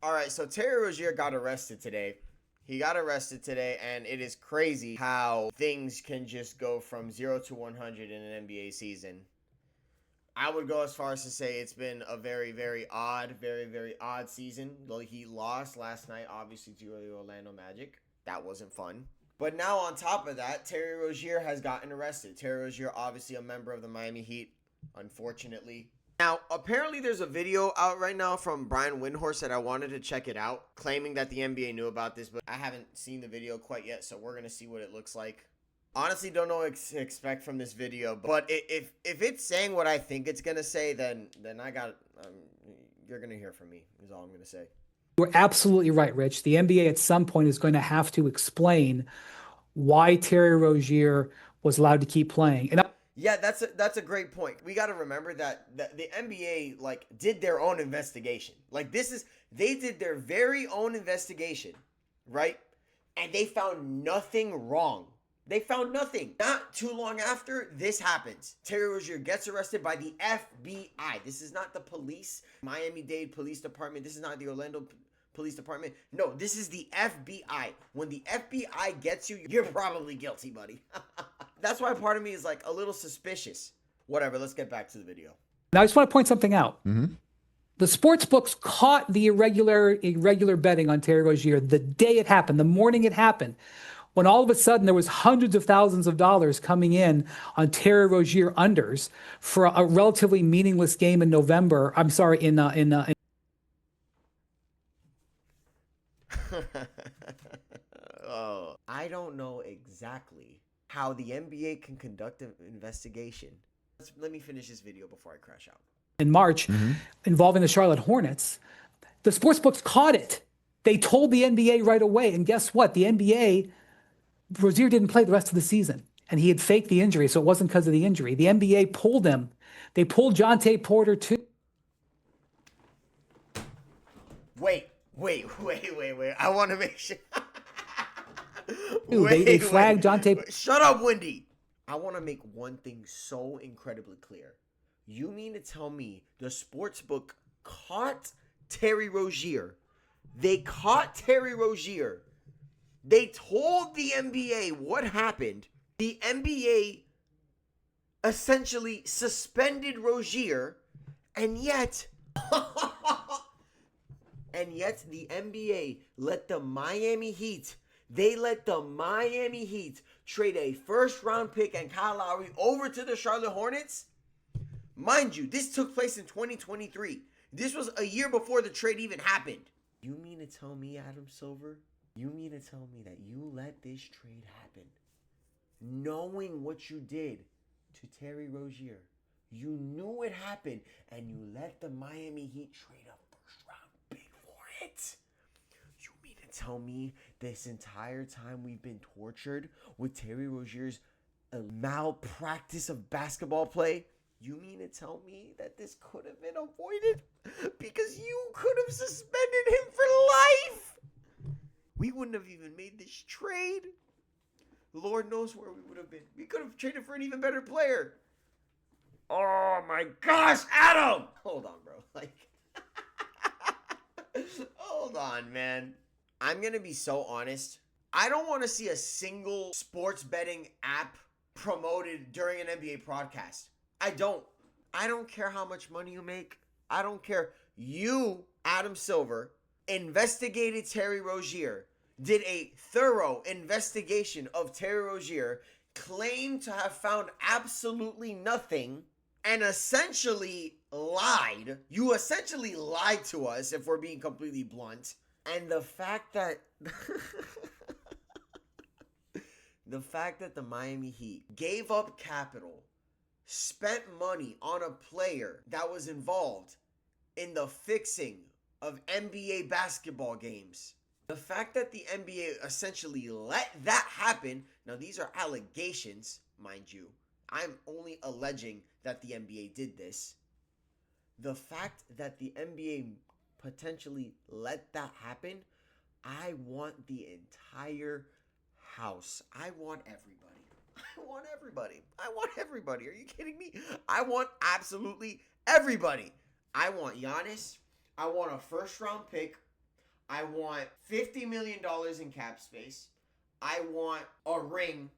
All right, so Terry Rozier got arrested today. He got arrested today, and it is crazy how things can just go from 0 to 100 in an NBA season. I would go as far as to say it's been a very, very odd season. Though he lost last night, obviously, to the Orlando Magic. That wasn't fun. But now on top of that, Terry Rozier has gotten arrested. Terry Rozier, obviously a member of the Miami Heat, unfortunately. Now, apparently there's a video out right now from Brian Windhorst that I wanted to check it out, claiming that the NBA knew about this, but I haven't seen the video quite yet, so we're going to see what it looks like. Honestly, don't know what to expect from this video, but if it's saying what I think it's going to say, then I got you're going to hear from me, is all I'm going to say. You're absolutely right, Rich. The NBA at some point is going to have to explain why Terry Rozier was allowed to keep playing. And yeah, that's a great point. We got to remember that the NBA did their own investigation. They did their very own investigation, right? And they found nothing wrong. They found nothing. Not too long after this happens, Terry Rozier gets arrested by the FBI. This is not the police, Miami-Dade Police Department. This is not the Orlando Police Department. No, this is the FBI. When the FBI gets you, you're probably guilty, buddy. That's why part of me is a little suspicious. Whatever, let's get back to the video. Now, I just want to point something out. The sports books caught the irregular betting on Terry Rozier the day it happened, the morning it happened, when all of a sudden there was hundreds of thousands of dollars coming in on Terry Rozier unders for a relatively meaningless game in November. I'm sorry, in Oh, I don't know exactly how the NBA can conduct an investigation. Let me finish this video before I crash out. In March, involving the Charlotte Hornets, the sports books caught it. They told the NBA right away, and guess what? The NBA, Rozier didn't play the rest of the season, and he had faked the injury, so it wasn't because of the injury. The NBA pulled him. They pulled Jonte Porter too. Wait. I want to make sure. They flagged Jonte. Shut up, Wendy. I want to make one thing so incredibly clear. You mean to tell me the sportsbook caught Terry Rozier? They caught Terry Rozier. They told the NBA what happened. The NBA essentially suspended Rozier, and yet the NBA let the Miami Heat trade a first-round pick and Kyle Lowry over to the Charlotte Hornets. Mind you, this took place in 2023. This was a year before the trade even happened. You mean to tell me, Adam Silver? You mean to tell me that you let this trade happen, knowing what you did to Terry Rozier? You knew it happened, and you let the Miami Heat trade a first-round pick for it? You mean to tell me this entire time we've been tortured with Terry Rozier's malpractice of basketball play? You mean to tell me that this could have been avoided? Because you could have suspended him for life. We wouldn't have even made this trade. Lord knows where we would have been. We could have traded for an even better player. Oh my gosh, Adam! Hold on, bro. Hold on, man. I'm going to be so honest. I don't want to see a single sports betting app promoted during an NBA broadcast. I don't care how much money you make. I don't care. You, Adam Silver, investigated Terry Rozier, did a thorough investigation of Terry Rozier, claimed to have found absolutely nothing, and essentially lied. You essentially lied to us, if we're being completely blunt. And the fact that the Miami Heat gave up capital, spent money on a player that was involved in the fixing of NBA basketball games. The fact that the NBA essentially let that happen. Now, these are allegations, mind you. I'm only alleging that the NBA did this. The fact that the NBA potentially let that happen, I want the entire house. I want everybody. I want everybody. Are you kidding me? I want absolutely everybody. I want Giannis. I want a first round pick. I want $50 million in cap space. I want a ring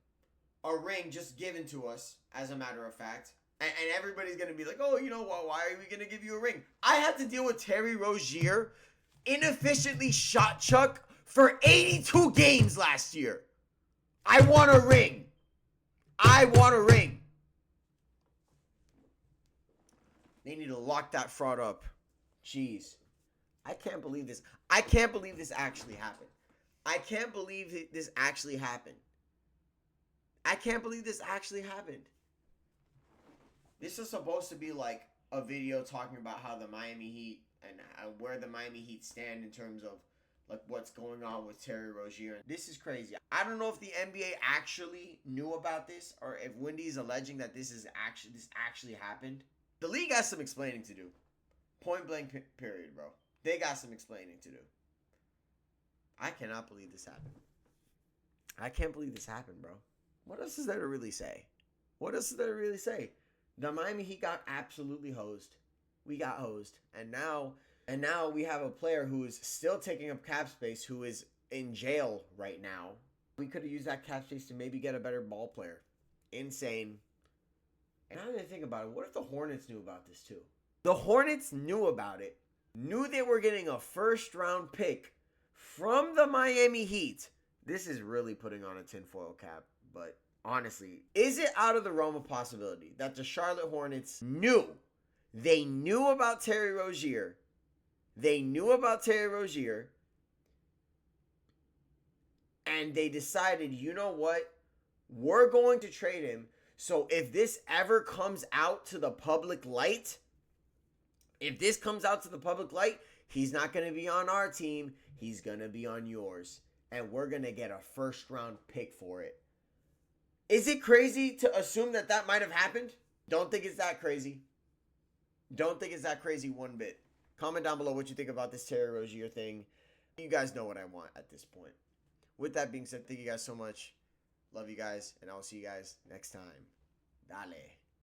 just given to us, as a matter of fact. And everybody's going to be like, oh, you know what? Why are we going to give you a ring? I had to deal with Terry Rozier inefficiently shot chuck for 82 games last year. I want a ring. I want a ring. They need to lock that fraud up. Jeez. I can't believe this. I can't believe this actually happened. I can't believe this actually happened. I can't believe this actually happened. This is supposed to be like a video talking about how the Miami Heat and where the Miami Heat stand in terms of like what's going on with Terry Rozier. This is crazy. I don't know if the NBA actually knew about this or if Wendy's alleging that this actually happened. The league has some explaining to do. Point blank period, bro. They got some explaining to do. I cannot believe this happened. I can't believe this happened, bro. What else is there to really say? What else is there to really say? The Miami Heat got absolutely hosed. We got hosed. And now we have a player who is still taking up cap space, who is in jail right now. We could have used that cap space to maybe get a better ball player. Insane. And now that I think about it, what if the Hornets knew about this too? The Hornets knew about it. Knew they were getting a first-round pick from the Miami Heat. This is really putting on a tinfoil cap, but honestly, is it out of the realm of possibility that the Charlotte Hornets knew? They knew about Terry Rozier. They knew about Terry Rozier. And they decided, you know what? We're going to trade him. So if this ever comes out to the public light, he's not going to be on our team. He's going to be on yours. And we're going to get a first-round pick for it. Is it crazy to assume that that might have happened? Don't think it's that crazy. Don't think it's that crazy one bit. Comment down below what you think about this Terry Rozier thing. You guys know what I want at this point. With that being said, thank you guys so much. Love you guys, and I will see you guys next time. Dale.